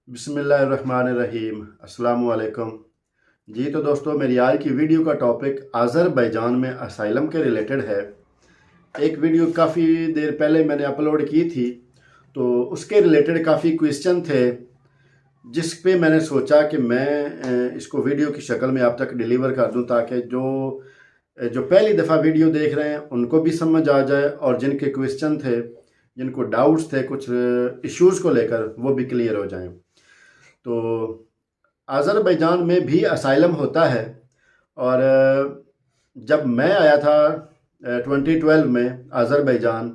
बिस्मिल्लाहिर्रहमानिर्रहीम अस्सलामु अलैकुम। जी तो दोस्तों, मेरी आज की वीडियो का टॉपिक अज़रबैजान में असाइलम के रिलेटेड है। एक वीडियो काफ़ी देर पहले मैंने अपलोड की थी, तो उसके रिलेटेड काफ़ी क्वेश्चन थे, जिस पे मैंने सोचा कि मैं इसको वीडियो की शक्ल में आप तक डिलीवर कर दूं, ताकि जो पहली दफ़ा वीडियो देख रहे हैं उनको भी समझ आ जाए, और जिनके क्वेश्चन थे, जिनको डाउट्स थे कुछ इश्यूज़ को लेकर, वो भी क्लियर हो जाएं। तो अज़रबैजान में भी असाइलम होता है, और जब मैं आया था 2012 में अज़रबैजान,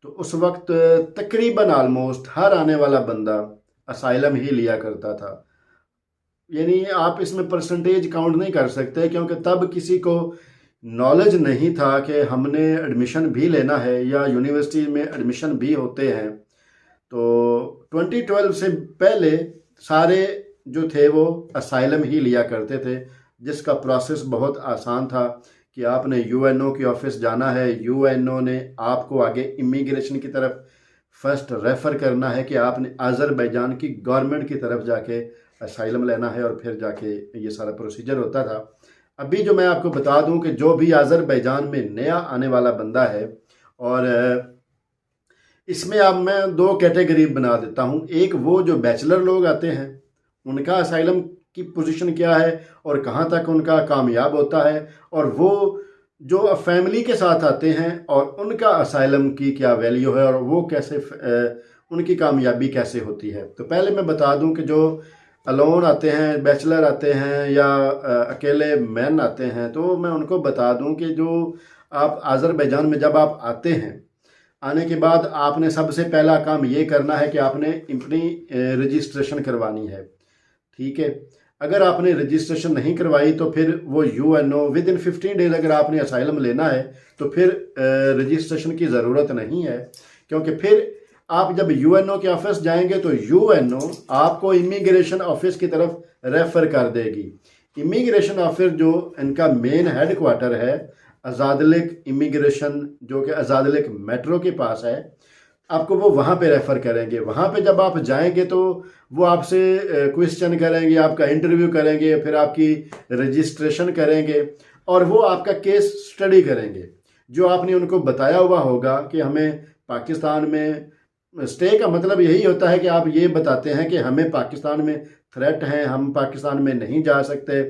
तो उस वक्त तकरीबन आलमोस्ट हर आने वाला बंदा असाइलम ही लिया करता था। यानी आप इसमें परसेंटेज काउंट नहीं कर सकते, क्योंकि तब किसी को नॉलेज नहीं था कि हमने एडमिशन भी लेना है या यूनिवर्सिटी में एडमिशन भी होते हैं। तो 2012 से पहले सारे जो थे वो असाइलम ही लिया करते थे, जिसका प्रोसेस बहुत आसान था कि आपने यूएनओ के ऑफिस जाना है, यूएनओ ने आपको आगे इमिग्रेशन की तरफ फर्स्ट रेफ़र करना है कि आपने अज़रबैजान की गवर्नमेंट की तरफ जाके असाइलम लेना है, और फिर जाके ये सारा प्रोसीजर होता था। अभी जो मैं आपको बता दूं कि जो भी अज़रबैजान में नया आने वाला बंदा है, और इसमें अब मैं दो कैटेगरी बना देता हूँ। एक वो जो बैचलर लोग आते हैं, उनका असाइलम की पोजीशन क्या है और कहाँ तक उनका कामयाब होता है, और वो जो फैमिली के साथ आते हैं और उनका असाइलम की क्या वैल्यू है, और वो कैसे उनकी कामयाबी कैसे होती है। तो पहले मैं बता दूं कि जो अलोन आते हैं, बैचलर आते हैं, या अकेले मैन आते हैं, तो मैं उनको बता दूं कि जो आप अज़रबैजान में जब आप आते हैं, आने के बाद आपने सबसे पहला काम ये करना है कि आपने अपनी रजिस्ट्रेशन करवानी है। ठीक है, अगर आपने रजिस्ट्रेशन नहीं करवाई तो फिर वो यूएनओ विद इन 15 डेज अगर आपने असाइलम लेना है तो फिर रजिस्ट्रेशन की ज़रूरत नहीं है, क्योंकि फिर आप जब यूएनओ के ऑफिस जाएंगे तो यूएनओ आपको इमिग्रेशन ऑफिस की तरफ रेफ़र कर देगी। इमिग्रेशन ऑफिस जो इनका मेन हेड क्वार्टर है अज़ादलिक इमिग्रेशन, जो कि अज़ादलिक मेट्रो के पास है, आपको वो वहाँ पे रेफ़र करेंगे। वहाँ पे जब आप जाएंगे तो वो आपसे क्वेश्चन करेंगे, आपका इंटरव्यू करेंगे, फिर आपकी रजिस्ट्रेशन करेंगे, और वो आपका केस स्टडी करेंगे। जो आपने उनको बताया हुआ होगा कि हमें पाकिस्तान में स्टे का मतलब यही होता है कि आप ये बताते हैं कि हमें पाकिस्तान में थ्रेट हैं, हम पाकिस्तान में नहीं जा सकते।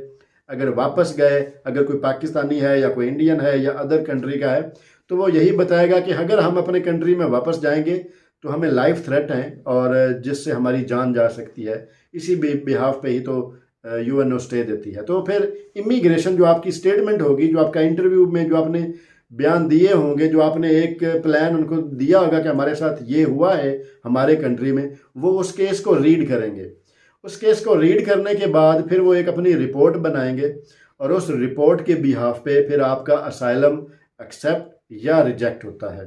अगर वापस गए, अगर कोई पाकिस्तानी है या कोई इंडियन है या अदर कंट्री का है, तो वो यही बताएगा कि अगर हम अपने कंट्री में वापस जाएंगे तो हमें लाइफ थ्रेट हैं, और जिससे हमारी जान जा सकती है। इसी बिहाफ पे ही तो यूएनओ स्टे देती है। तो फिर इमिग्रेशन जो आपकी स्टेटमेंट होगी, जो आपका इंटरव्यू में जो आपने बयान दिए होंगे, जो आपने एक प्लान उनको दिया होगा कि हमारे साथ ये हुआ है हमारे कंट्री में, वो उस केस को रीड करेंगे। उस केस को रीड करने के बाद फिर वो एक अपनी रिपोर्ट बनाएंगे, और उस रिपोर्ट के बिहाफ पे फिर आपका असाइलम एक्सेप्ट या रिजेक्ट होता है।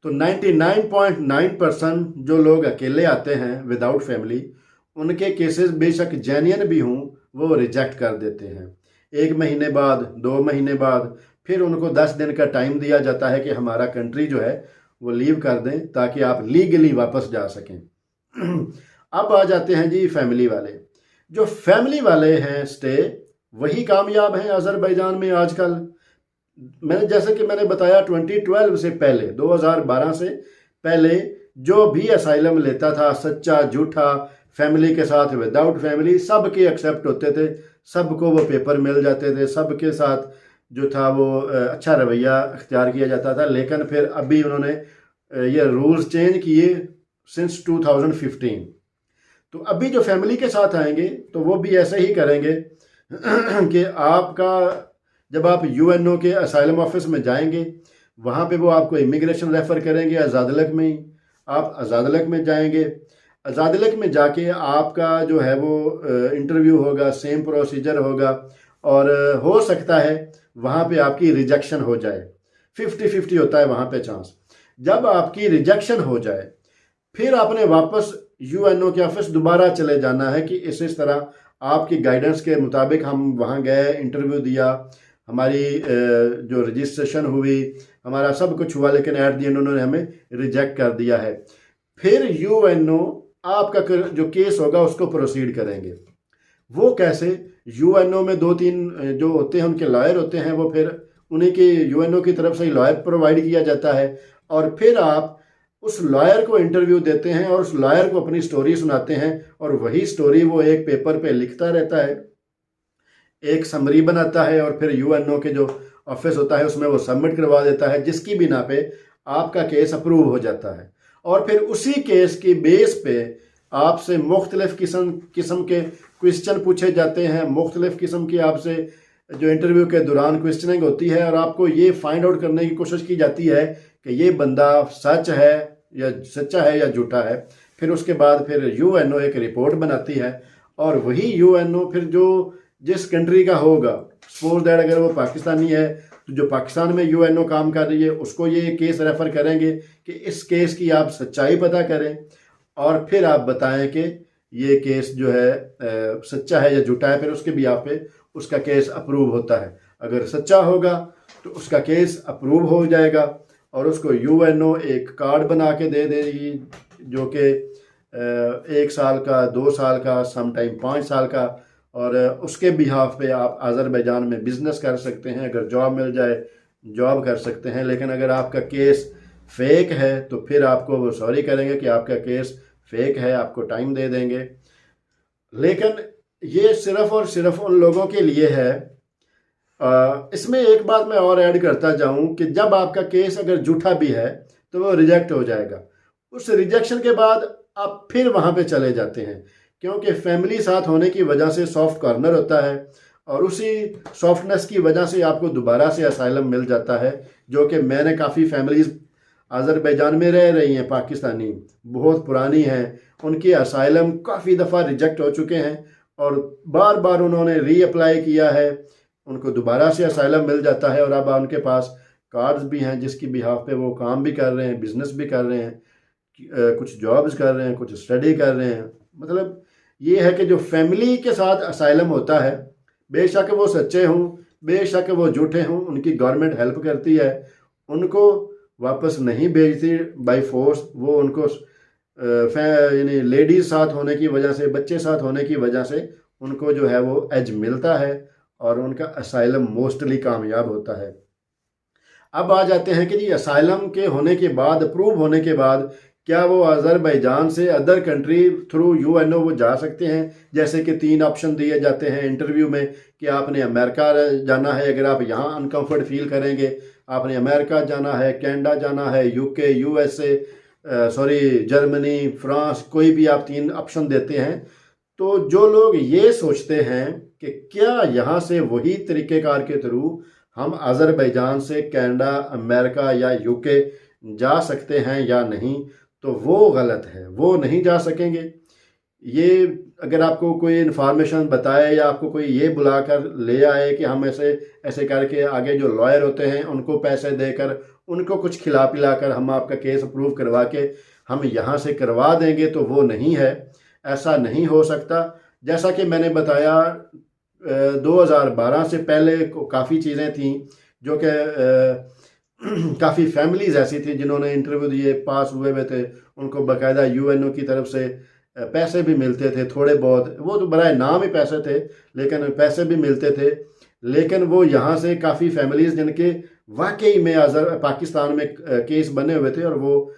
तो 99.9% जो लोग अकेले आते हैं विदाउट फैमिली, उनके केसेस बेशक जेन्युइन भी हों, वो रिजेक्ट कर देते हैं। 1 महीने बाद, 2 महीने बाद फिर उनको 10 दिन का टाइम दिया जाता है कि हमारा कंट्री जो है वो लीव कर दें, ताकि आप लीगली वापस जा सकें। अब आ जाते हैं जी फैमिली वाले। जो फैमिली वाले हैं स्टे, वही कामयाब हैं अज़रबैजान में आजकल। जैसे कि मैंने बताया 2012 से पहले, 2012 से पहले जो भी असाइलम लेता था, सच्चा झूठा, फैमिली के साथ, विदाउट फैमिली, सब के एक्सेप्ट होते थे, सबको वो पेपर मिल जाते थे, सबके साथ जो था वो अच्छा रवैया अख्तियार किया जाता था। लेकिन फिर अभी उन्होंने ये रूल्स चेंज किए सिंस 2015। तो अभी जो फैमिली के साथ आएंगे तो वो भी ऐसे ही करेंगे कि आपका जब आप यूएनओ के असाइलम ऑफिस में जाएंगे, वहाँ पे वो आपको इमिग्रेशन रेफ़र करेंगे अज़ादलक में ही। आप अज़ादलक में जाएंगे, अज़ादलक में जाके आपका जो है वो इंटरव्यू होगा, सेम प्रोसीजर होगा, और हो सकता है वहाँ पे आपकी रिजेक्शन हो जाए। 50-50 होता है वहाँ पे चांस। जब आपकी रिजेक्शन हो जाए, फिर आपने वापस यूएनओ के ऑफिस दोबारा चले जाना है कि इस तरह आपकी गाइडेंस के मुताबिक हम वहाँ गए, इंटरव्यू दिया, हमारी जो रजिस्ट्रेशन हुई, हमारा सब कुछ हुआ, लेकिन एट दी एंड उन्होंने हमें रिजेक्ट कर दिया है। फिर यूएनओ आपका जो केस होगा उसको प्रोसीड करेंगे। वो कैसे? यूएनओ में 2-3 जो होते हैं उनके लॉयर होते हैं, वो फिर उन्हीं के यूएनओ की तरफ से ही लॉयर प्रोवाइड किया जाता है, और फिर आप उस लॉयर को इंटरव्यू देते हैं और उस लॉयर को अपनी स्टोरी सुनाते हैं, और वही स्टोरी वो एक पेपर पे लिखता रहता है, एक समरी बनाता है, और फिर यूएनओ के जो ऑफिस होता है उसमें वो सबमिट करवा देता है, जिसकी बिना पे आपका केस अप्रूव हो जाता है। और फिर उसी केस की बेस पे आपसे मुख्तलिफ किस्म के क्वेश्चन पूछे जाते हैं, मुख्तलिफ किस्म की आपसे जो इंटरव्यू के दौरान क्वेश्चनिंग होती है, और आपको ये फाइंड आउट करने की कोशिश की जाती है कि ये बंदा सच्चा है या झूठा है। फिर उसके बाद फिर यूएनओ एक रिपोर्ट बनाती है, और वही यूएनओ फिर जो जिस कंट्री का होगा, सपोज दैट अगर वो पाकिस्तानी है तो जो पाकिस्तान में यूएनओ काम कर रही है उसको ये केस रेफर करेंगे कि इस केस की आप सच्चाई पता करें, और फिर आप बताएं कि ये केस जो है सच्चा है या झूठा है। फिर उसके बिहाफ पे उसका केस अप्रूव होता है। अगर सच्चा होगा तो उसका केस अप्रूव हो जाएगा, और उसको यूएनओ एक कार्ड बना के दे देगी, जो कि 1 साल का, 2 साल का, समटाइम 5 साल का, और उसके बिहाफ पे आप अज़रबैजान में बिज़नेस कर सकते हैं। अगर जॉब मिल जाए जॉब कर सकते हैं, लेकिन अगर आपका केस फेक है तो फिर आपको वो सॉरी करेंगे कि आपका केस फेक है, आपको टाइम दे देंगे। लेकिन ये सिर्फ और सिर्फ उन लोगों के लिए है। इसमें एक बात मैं और ऐड करता जाऊं कि जब आपका केस अगर झूठा भी है तो वो रिजेक्ट हो जाएगा। उस रिजेक्शन के बाद आप फिर वहां पे चले जाते हैं, क्योंकि फैमिली साथ होने की वजह से सॉफ्ट कॉर्नर होता है, और उसी सॉफ्टनेस की वजह से आपको दोबारा से असाइलम मिल जाता है। जो कि मैंने काफ़ी फैमिलीज़ अज़रबैजान में रह रही हैं, पाकिस्तानी बहुत पुरानी हैं, उनकी असाइलम काफ़ी दफ़ा रिजेक्ट हो चुके हैं, और बार बार उन्होंने रीअप्लाई किया है, उनको दोबारा से असाइलम मिल जाता है, और अब उनके पास कार्ड्स भी हैं जिसकी बिहाफ पे वो काम भी कर रहे हैं, बिजनेस भी कर रहे हैं, कुछ जॉब्स कर रहे हैं, कुछ स्टडी कर रहे हैं। मतलब ये है कि जो फैमिली के साथ असाइलम होता है, बेशक वो सच्चे हों, बेशक वो झूठे हों, उनकी गवर्नमेंट हेल्प करती है, उनको वापस नहीं भेजती बाय फोर्स। वो उनको यानी लेडीज साथ होने की वजह से, बच्चे साथ होने की वजह से उनको जो है वो एज मिलता है, और उनका असाइलम मोस्टली कामयाब होता है। अब आ जाते हैं कि जी असाइलम के होने के बाद, अप्रूव होने के बाद, क्या वो अज़रबैजान से अदर कंट्री थ्रू यूएनओ वो जा सकते हैं? जैसे कि 3 ऑप्शन दिए जाते हैं इंटरव्यू में कि आपने अमेरिका जाना है, अगर आप यहाँ अनकम्फर्ट फील करेंगे, आपने अमेरिका जाना है, कनाडा जाना है, यूके, यूएसए, जर्मनी, फ्रांस, कोई भी आप 3 ऑप्शन देते हैं। तो जो लोग ये सोचते हैं कि क्या यहाँ से वही तरीक़ेकार के थ्रू हम अज़रबैजान से कनाडा, अमेरिका या यूके जा सकते हैं या नहीं, तो वो गलत है, वो नहीं जा सकेंगे। ये अगर आपको कोई इन्फॉर्मेशन बताए या आपको कोई ये बुलाकर ले आए कि हम ऐसे करके, आगे जो लॉयर होते हैं उनको पैसे देकर, उनको कुछ खिला पिला कर हम आपका केस अप्रूव करवा के हम यहाँ से करवा देंगे, तो वो नहीं है, ऐसा नहीं हो सकता। जैसा कि मैंने बताया 2012 से पहले काफ़ी चीज़ें थीं जो कि काफ़ी फैमिलीज़ ऐसी थी जिन्होंने इंटरव्यू दिए, पास हुए थे, उनको बाकायदा यूएनओ की तरफ से पैसे भी मिलते थे थोड़े बहुत, वो तो बराए नाम ही पैसे थे, लेकिन पैसे भी मिलते थे। लेकिन वो यहाँ से काफ़ी फैमिलीज़ जिनके वाकई में पाकिस्तान में केस बने हुए थे, और वो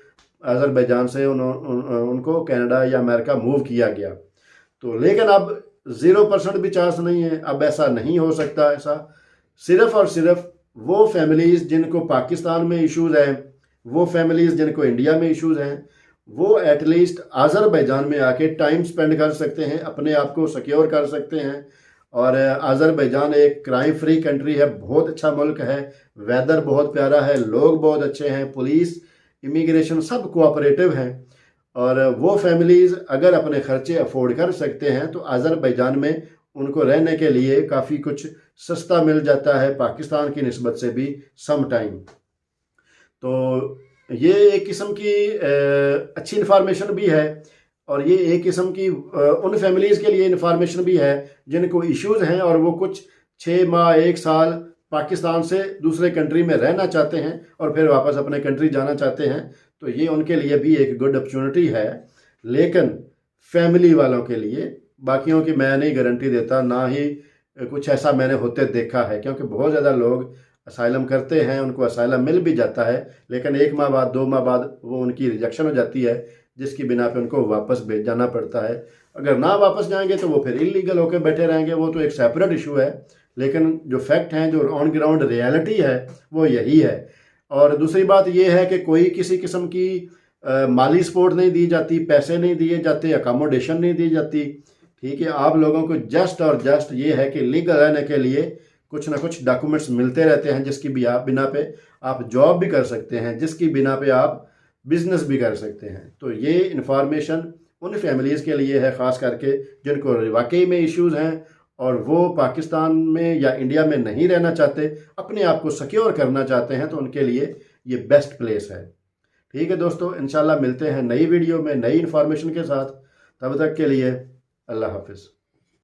अज़रबैजान से उनको कनाडा या अमेरिका मूव किया गया। तो लेकिन अब 0% भी चांस नहीं है, अब ऐसा नहीं हो सकता। ऐसा सिर्फ़ और सिर्फ वो फैमिलीज़ जिनको पाकिस्तान में इश्यूज़ हैं, वो फैमिलीज़ जिनको इंडिया में इश्यूज़ हैं, वो एटलीस्ट अज़रबैजान में आके टाइम स्पेंड कर सकते हैं, अपने आप को सिक्योर कर सकते हैं। और अज़रबैजान एक क्राइम फ्री कंट्री है, बहुत अच्छा मुल्क है, वेदर बहुत प्यारा है, लोग बहुत अच्छे हैं, पुलिस, इमिग्रेशन सब कोऑपरेटिव हैं। और वो फैमिलीज़ अगर अपने खर्चे अफोर्ड कर सकते हैं तो अज़रबैजान में उनको रहने के लिए काफ़ी कुछ सस्ता मिल जाता है, पाकिस्तान की निस्बत से भी सम टाइम। तो ये एक किस्म की अच्छी इन्फॉर्मेशन भी है, और ये एक किस्म की उन फैमिलीज़ के लिए इन्फॉर्मेशन भी है जिनको इश्यूज़ हैं और वो कुछ 6 माह 1 साल पाकिस्तान से दूसरे कंट्री में रहना चाहते हैं और फिर वापस अपने कंट्री जाना चाहते हैं। तो ये उनके लिए भी एक गुड अपॉर्चुनिटी है। लेकिन फैमिली वालों के लिए। बाकियों की मैं नहीं गारंटी देता, ना ही कुछ ऐसा मैंने होते देखा है, क्योंकि बहुत ज़्यादा लोग असाइलम करते हैं, उनको असाइलम मिल भी जाता है, लेकिन 1 माह बाद 2 माह बाद वो उनकी रिजेक्शन हो जाती है, जिसकी बिना पे उनको वापस भेज जाना पड़ता है। अगर ना वापस जाएंगे तो वो फिर इलीगल होकर बैठे रहेंगे, वो तो एक सेपरेट इशू है, लेकिन जो फैक्ट हैं, जो ऑन ग्राउंड रियलिटी है, वो यही है। और दूसरी बात ये है कि कोई किसी किस्म की माली सपोर्ट नहीं दी जाती, पैसे नहीं दिए जाते, अकोमोडेशन नहीं दी जाती। ठीक है, आप लोगों को जस्ट और जस्ट ये है कि लीगल रहने के लिए कुछ ना कुछ डॉक्यूमेंट्स मिलते रहते हैं, जिसकी भी आप बिना पे आप जॉब भी कर सकते हैं, जिसकी बिना पे आप बिजनेस भी कर सकते हैं। तो ये इन्फॉर्मेशन उन फैमिलीज़ के लिए है, ख़ास करके जिनको वाकई में इश्यूज़ हैं और वो पाकिस्तान में या इंडिया में नहीं रहना चाहते, अपने आप को सिक्योर करना चाहते हैं, तो उनके लिए ये बेस्ट प्लेस है। ठीक है दोस्तों, इंशाल्लाह मिलते हैं नई वीडियो में नई इन्फॉर्मेशन के साथ। तब तक के लिए अल्लाह हाफिज़।